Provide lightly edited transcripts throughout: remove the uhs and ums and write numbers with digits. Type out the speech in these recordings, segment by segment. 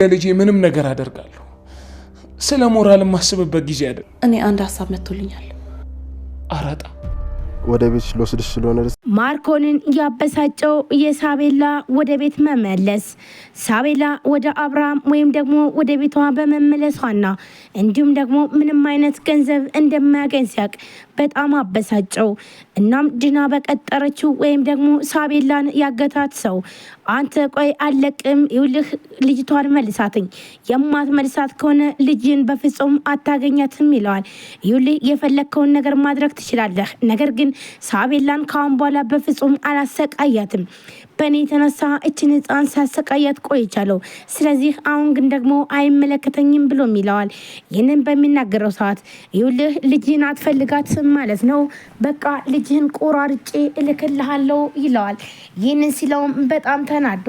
ለልጄ ምንም ነገር አደርጋለሁ። ስለ ሞራል ማስብበት ጊዜ አይደል። እኔ አንድ ሀሳብ መጥቶልኛል። አራጣ ወደ ቤት ልወስድሽ ስለሆነ ማርኮንን ያበሳጨው የሳቤላ ወደ ቤት መመለስ፣ ሳቤላ ወደ አብርሃም ወይም ደግሞ ወደ ቤቷ በመመለሷና እንዲሁም ደግሞ ምንም አይነት ገንዘብ እንደማያገኝ ሲያቅ በጣም አበሳጨው። እናም ድና በቀጠረችው ወይም ደግሞ ሳቤላን ያገታት ሰው አንተ ቆይ አለቅም ይውልህ ልጅቷን መልሳትኝ፣ የማትመልሳት ከሆነ ልጅን በፍጹም አታገኛትም ይለዋል። ይውልህ የፈለግከውን ነገር ማድረግ ትችላለህ፣ ነገር ግን ሳቤላን ካሁን በኋላ በፍጹም አላሰቃያትም። በእኔ የተነሳ እችን ህፃን ሳሰቃያት ቆይቻለሁ። ስለዚህ አሁን ግን ደግሞ አይመለከተኝም ብሎም ይለዋል። ይህንን በሚናገረው ሰዓት ይውልህ ልጅህን አትፈልጋትም ማለት ነው፣ በቃ ልጅህን ቆራርጬ እልክልሃለሁ ይለዋል። ይህንን ሲለውም በጣም ተናዶ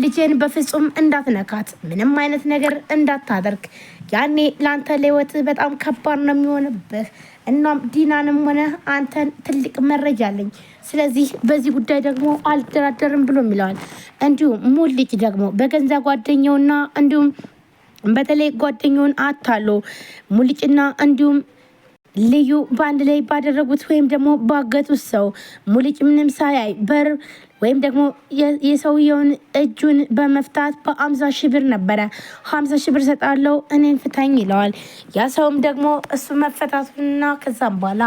ልጅህን በፍጹም እንዳትነካት፣ ምንም አይነት ነገር እንዳታደርግ፣ ያኔ ለአንተ ለህይወት በጣም ከባድ ነው የሚሆንብህ። እናም ዲናንም ሆነ አንተን ትልቅ መረጃ አለኝ፣ ስለዚህ በዚህ ጉዳይ ደግሞ አልደራደርም ብሎ ይለዋል። እንዲሁም ሙልጭ ደግሞ በገንዛ ጓደኛውና እንዲሁም በተለይ ጓደኛውን አታሎ ሙልጭና እንዲሁም ልዩ በአንድ ላይ ባደረጉት ወይም ደግሞ ባገቱት ሰው ሙልጭ ምንም ሳያይ በር ወይም ደግሞ የሰውየውን እጁን በመፍታት በ50 ሺህ ብር ነበረ 50 ሺህ ብር ሰጣለው እኔን ፍታኝ ይለዋል። ያ ሰውም ደግሞ እሱ መፈታቱና ከዛም በኋላ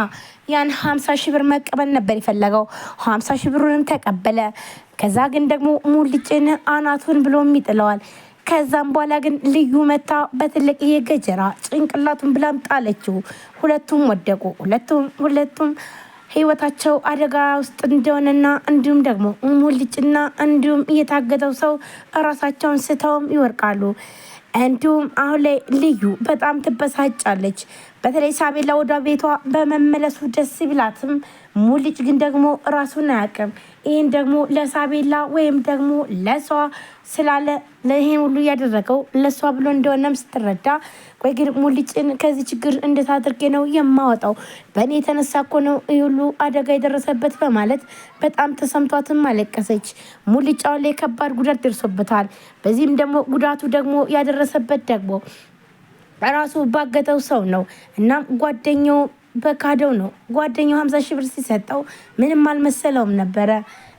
ያን 50 ሺህ ብር መቀበል ነበር የፈለገው። 50 ሺህ ብሩንም ተቀበለ። ከዛ ግን ደግሞ ሙልጭን አናቱን ብሎም ይጥለዋል። ከዛም በኋላ ግን ልዩ መታ በትልቅ የገጀራ ጭንቅላቱን ብላም ጣለችው። ሁለቱም ወደቁ። ሁለቱም ህይወታቸው አደጋ ውስጥ እንደሆነና እንዲሁም ደግሞ ሙልጭና እንዲሁም እየታገተው ሰው ራሳቸውን ስተውም ይወርቃሉ። እንዲሁም አሁን ላይ ልዩ በጣም ትበሳጫለች። በተለይ ሳቤላ ወደ ቤቷ በመመለሱ ደስ ቢላትም ሙልጭ ግን ደግሞ ራሱን አያውቅም። ይህን ደግሞ ለሳቤላ ወይም ደግሞ ለሷ ስላለ ለይሄን ሁሉ ያደረገው ለሷ ብሎ እንደሆነም ስትረዳ፣ ቆይ ግን ሙልጭን ከዚህ ችግር እንዴት አድርጌ ነው የማወጣው? በእኔ የተነሳ እኮ ነው ይህ ሁሉ አደጋ የደረሰበት በማለት በጣም ተሰምቷትም አለቀሰች። ሙልጫው ላይ ከባድ ጉዳት ደርሶበታል። በዚህም ደግሞ ጉዳቱ ደግሞ ያደረሰበት ደግሞ ራሱ ባገተው ሰው ነው። እናም ጓደኛው በካደው ነው። ጓደኛው 50 ሺህ ብር ሲሰጠው ምንም አልመሰለውም ነበረ።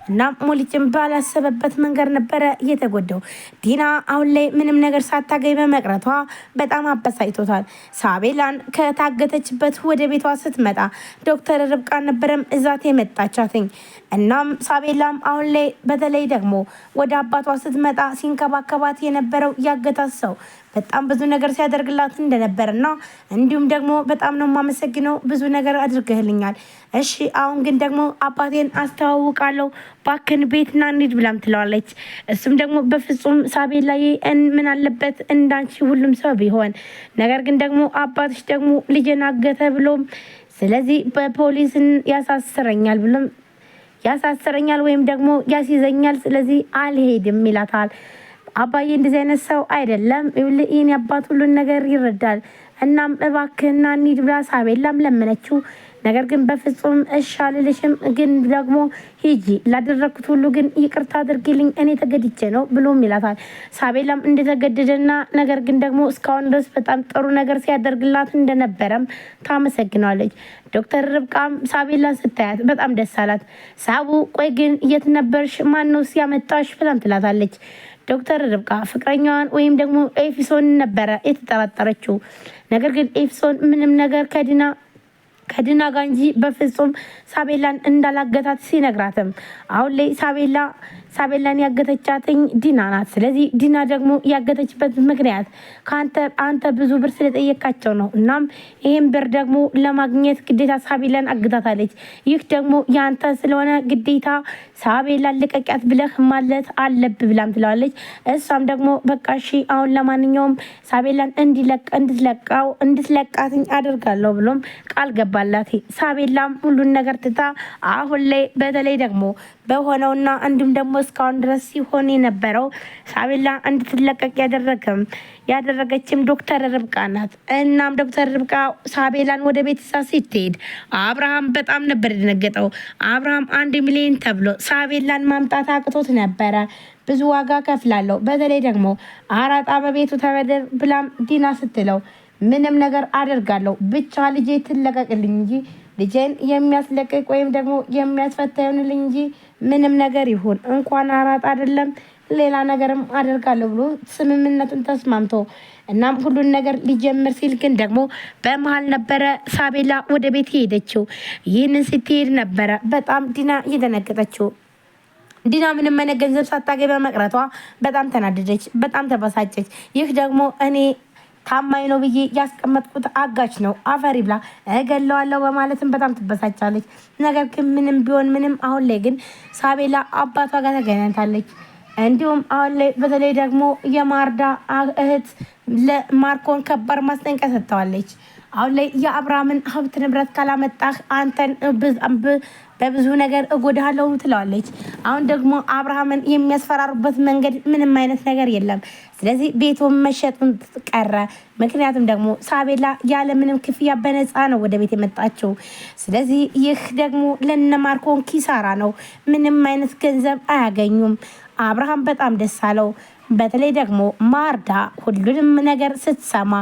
እናም ሙልጭም ባላሰበበት መንገድ ነበረ እየተጎዳው። ዲና አሁን ላይ ምንም ነገር ሳታገኝ በመቅረቷ በጣም አበሳጭቶታል። ሳቤላን ከታገተችበት ወደ ቤቷ ስትመጣ ዶክተር ርብቃ ነበረም እዛት የመጣቻትኝ። እናም ሳቤላም አሁን ላይ በተለይ ደግሞ ወደ አባቷ ስትመጣ ሲንከባከባት የነበረው ያገታት ሰው በጣም ብዙ ነገር ሲያደርግላት እንደነበርና እንዲሁም ደግሞ በጣም ነው የማመሰግነው፣ ብዙ ነገር አድርገህልኛል። እሺ አሁን ግን ደግሞ አባቴን አስተዋውቃለሁ፣ ባክን ቤትና እንሂድ ብላም ትለዋለች። እሱም ደግሞ በፍጹም ሳቤላዬ ምን አለበት እንዳንቺ ሁሉም ሰው ቢሆን፣ ነገር ግን ደግሞ አባትሽ ደግሞ ልጄን አገተ ብሎም ስለዚህ በፖሊስን ያሳስረኛል ወይም ደግሞ ያስይዘኛል፣ ስለዚህ አልሄድም ይላታል። አባዬ እንደዚህ አይነት ሰው አይደለም፣ ይህን አባት ሁሉን ነገር ይረዳል። እናም እባክህና እንሂድ ብላ ሳቤላም ለመነችው። ነገር ግን በፍጹም እሺ አልልሽም፣ ግን ደግሞ ሂጂ፣ ላደረኩት ሁሉ ግን ይቅርታ አድርጊልኝ፣ እኔ ተገድጄ ነው ብሎም ይላታል። ሳቤላም እንደተገደደና ነገር ግን ደግሞ እስካሁን ድረስ በጣም ጥሩ ነገር ሲያደርግላት እንደነበረም ታመሰግናለች። ዶክተር ርብቃም ሳቤላን ስታያት በጣም ደስ አላት። ሳቡ ቆይ ግን የት ነበርሽ? ማን ነው ሲያመጣሽ? ብላም ትላታለች። ዶክተር ርብቃ ፍቅረኛዋን ወይም ደግሞ ኤፊሶን ነበረ የተጠራጠረችው። ነገር ግን ኤፊሶን ምንም ነገር ከዲና ጋር እንጂ በፍጹም ሳቤላን እንዳላገታት ሲነግራትም አሁን ላይ ሳቤላን ያገተቻትኝ ዲና ናት። ስለዚህ ዲና ደግሞ ያገተችበት ምክንያት አንተ ብዙ ብር ስለጠየቃቸው ነው። እናም ይህም ብር ደግሞ ለማግኘት ግዴታ ሳቤላን አግታታለች። ይህ ደግሞ ያንተ ስለሆነ ግዴታ ሳቤላን ልቀቂያት ብለህ ማለት አለብ ብላም ትለዋለች። እሷም ደግሞ በቃ እሺ አሁን ለማንኛውም ሳቤላን እንድትለቃትኝ አደርጋለሁ ብሎም ቃል ገባላት። ሳቤላም ሁሉን ነገር ትታ አሁን ላይ በተለይ ደግሞ በሆነውና እንዲሁም ደግሞ እስካሁን ድረስ ሲሆን የነበረው ሳቤላ እንድትለቀቅ ያደረገችም ዶክተር ርብቃ ናት። እናም ዶክተር ርብቃ ሳቤላን ወደ ቤተሰብ ስትሄድ አብርሃም በጣም ነበር የደነገጠው። አብርሃም 1 ሚሊዮን ተብሎ ሳቤላን ማምጣት አቅቶት ነበረ። ብዙ ዋጋ ከፍላለሁ። በተለይ ደግሞ አራጣ በቤቱ ተበደር ብላም ዲና ስትለው ምንም ነገር አደርጋለሁ ብቻ ልጄ ትለቀቅልኝ እንጂ ልጄን የሚያስለቅቅ ወይም ደግሞ የሚያስፈታ ይሆንልኝ እንጂ ምንም ነገር ይሁን እንኳን አራጣ አይደለም ሌላ ነገርም አደርጋለሁ ብሎ ስምምነቱን ተስማምቶ እናም ሁሉን ነገር ሊጀምር ሲል ግን ደግሞ በመሀል ነበረ ሳቤላ ወደ ቤት ሄደችው። ይህንን ስትሄድ ነበረ በጣም ዲና እየደነገጠችው። ዲና ምንም አይነት ገንዘብ ሳታገኝ በመቅረቷ በጣም ተናደደች፣ በጣም ተበሳጨች። ይህ ደግሞ እኔ ታማኝ ነው ብዬ ያስቀመጥኩት አጋች ነው አፈሪ ብላ እገለዋለሁ በማለትም በጣም ትበሳጫለች። ነገር ግን ምንም ቢሆን ምንም አሁን ላይ ግን ሳቤላ አባቷ ጋር ተገናኝታለች። እንዲሁም አሁን ላይ በተለይ ደግሞ የማርዳ እህት ለማርኮን ከባድ ማስጠንቀቂያ ሰጥተዋለች። አሁን ላይ የአብርሃምን ሀብት ንብረት ካላመጣህ አንተን በብዙ ነገር እጎዳለሁ ትለዋለች። አሁን ደግሞ አብርሃምን የሚያስፈራሩበት መንገድ ምንም አይነት ነገር የለም። ስለዚህ ቤቱን መሸጡን ቀረ። ምክንያቱም ደግሞ ሳቤላ ያለምንም ክፍያ በነፃ ነው ወደ ቤት የመጣችው። ስለዚህ ይህ ደግሞ ለነማርኮን ኪሳራ ነው። ምንም አይነት ገንዘብ አያገኙም። አብርሃም በጣም ደስ አለው። በተለይ ደግሞ ማርዳ ሁሉንም ነገር ስትሰማ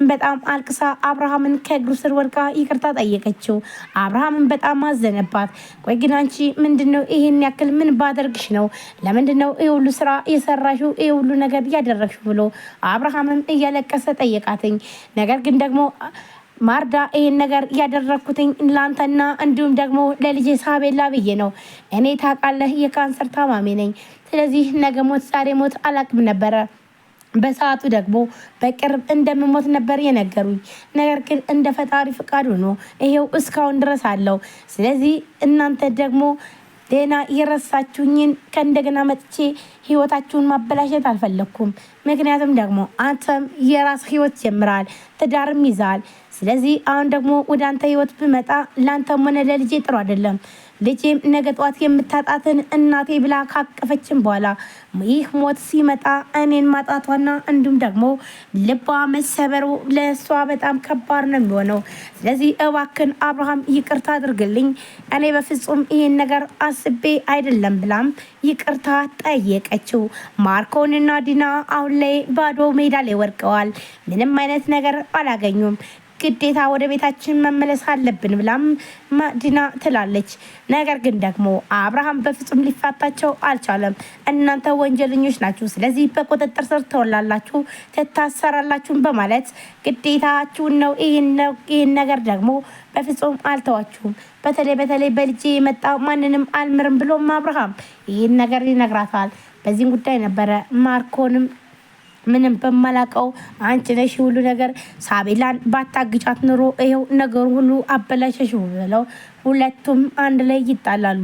በጣም አልቅሳ አብርሃምን ከእግሩ ስር ወድቃ ይቅርታ ጠየቀችው። አብርሃምን በጣም አዘነባት። ቆይ ግን አንቺ ምንድነው ይሄን ያክል ምን ባደርግሽ ነው? ለምንድነው ይሄ ሁሉ ስራ የሰራሽው? ይሄ ሁሉ ነገር ያደረግሽ ብሎ አብርሃምም እያለቀሰ ጠየቃትኝ። ነገር ግን ደግሞ ማርዳ ይሄን ነገር ያደረኩትኝ ላንተና እንዲሁም ደግሞ ለልጄ ሳቤላ ብዬ ነው። እኔ ታውቃለህ የካንሰር ታማሚ ነኝ። ስለዚህ ነገ ሞት ዛሬ ሞት አላቅም ነበረ። በሰዓቱ ደግሞ በቅርብ እንደምሞት ነበር የነገሩኝ። ነገር ግን እንደ ፈጣሪ ፍቃድ ሆኖ ይሄው እስካሁን ድረስ አለው። ስለዚህ እናንተ ደግሞ ሌና የረሳችሁኝን ከእንደገና መጥቼ ህይወታችሁን ማበላሸት አልፈለኩም። ምክንያቱም ደግሞ አንተም የራስ ህይወት ጀምራል፣ ትዳርም ይዛል። ስለዚህ አሁን ደግሞ ወደ አንተ ህይወት ብመጣ ለአንተም ሆነ ለልጄ ጥሩ አይደለም። ልጄም ነገ ጠዋት የምታጣትን እናቴ ብላ ካቀፈችን በኋላ ይህ ሞት ሲመጣ እኔን ማጣቷና እንዲሁም ደግሞ ልቧ መሰበሩ ለእሷ በጣም ከባድ ነው የሚሆነው። ስለዚህ እባክን አብርሃም ይቅርታ አድርግልኝ፣ እኔ በፍጹም ይሄን ነገር አስቤ አይደለም ብላም ይቅርታ ጠየቀችው። ማርኮንና ዲና አሁን ላይ ባዶ ሜዳ ላይ ወድቀዋል። ምንም አይነት ነገር አላገኙም። ግዴታ ወደ ቤታችን መመለስ አለብን ብላም ዲና ትላለች። ነገር ግን ደግሞ አብርሃም በፍጹም ሊፋታቸው አልቻለም። እናንተ ወንጀለኞች ናችሁ፣ ስለዚህ በቁጥጥር ስር ትውላላችሁ፣ ትታሰራላችሁም በማለት ግዴታችሁን ነው። ይህን ነገር ደግሞ በፍጹም አልተዋችሁም። በተለይ በልጄ የመጣ ማንንም አልምርም ብሎም አብርሃም ይህን ነገር ይነግራታል። በዚህም ጉዳይ ነበረ ማርኮንም ምንም በማላቀው አንቺ ነሽ ሁሉ ነገር ሳቤላን ባታግጫት ኑሮ ይሄው ነገር ሁሉ አበላሸሽው ብለው ሁለቱም አንድ ላይ ይጣላሉ።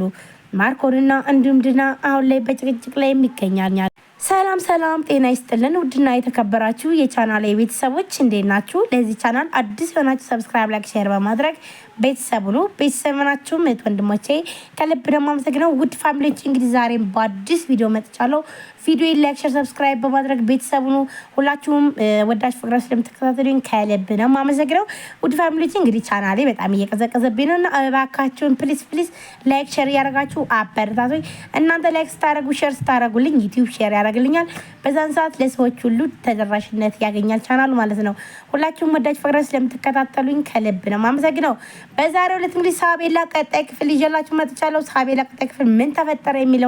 ማርኮንና እንዲሁም ዲና አሁን ላይ በጭቅጭቅ ላይ ይገኛሉ። ሰላም ጤና ይስጥልን። ውድና የተከበራችሁ የቻናል ቤተሰቦች እንዴት ናችሁ? ለዚህ ቻናል አዲስ የሆናችሁ ሰብስክራይብ፣ ላይክ፣ ሼር በማድረግ ቤተሰብ ሁሉ ቤተሰብ ናችሁ። ወንድሞቼ ከልብ ደግሞ አመሰግናለሁ። ውድ ፋሚሊዎች እንግዲህ ዛሬም በአዲስ ቪዲዮ መጥቻለሁ። ቪዲዮ ላይክ፣ ሼር፣ ሰብስክራይብ በማድረግ ቤተሰብ ሁሉ ሁላችሁም ወዳጅ ፍቅራ ስለምትከታተሉኝ ከልብ ነው የማመሰግነው። ውድ ፋሚሊዎች እንግዲህ ቻናሌ በጣም እየቀዘቀዘብኝ ነውና እባካችሁን ፕሊዝ ላይክ ሼር ያደርጋችሁ አበረታቶኝ። እናንተ ላይክ ስታደርጉ ሼር ስታደርጉልኝ ዩቲዩብ ሼር ያደርግልኛል። በዛን ሰዓት ለሰዎች ሁሉ ተደራሽነት ያገኛል ቻናሉ ማለት ነው። ሁላችሁም ወዳጅ ፍቅራ ስለምትከታተሉኝ ከልብ ነው የማመሰግነው። በዛሬው ዕለት እንግዲህ ሳቤላ ቀጣይ ክፍል ይዤላችሁ መጥቻለሁ። ሳቤላ ቀጣይ ክፍል ምን ተፈጠረ የሚለው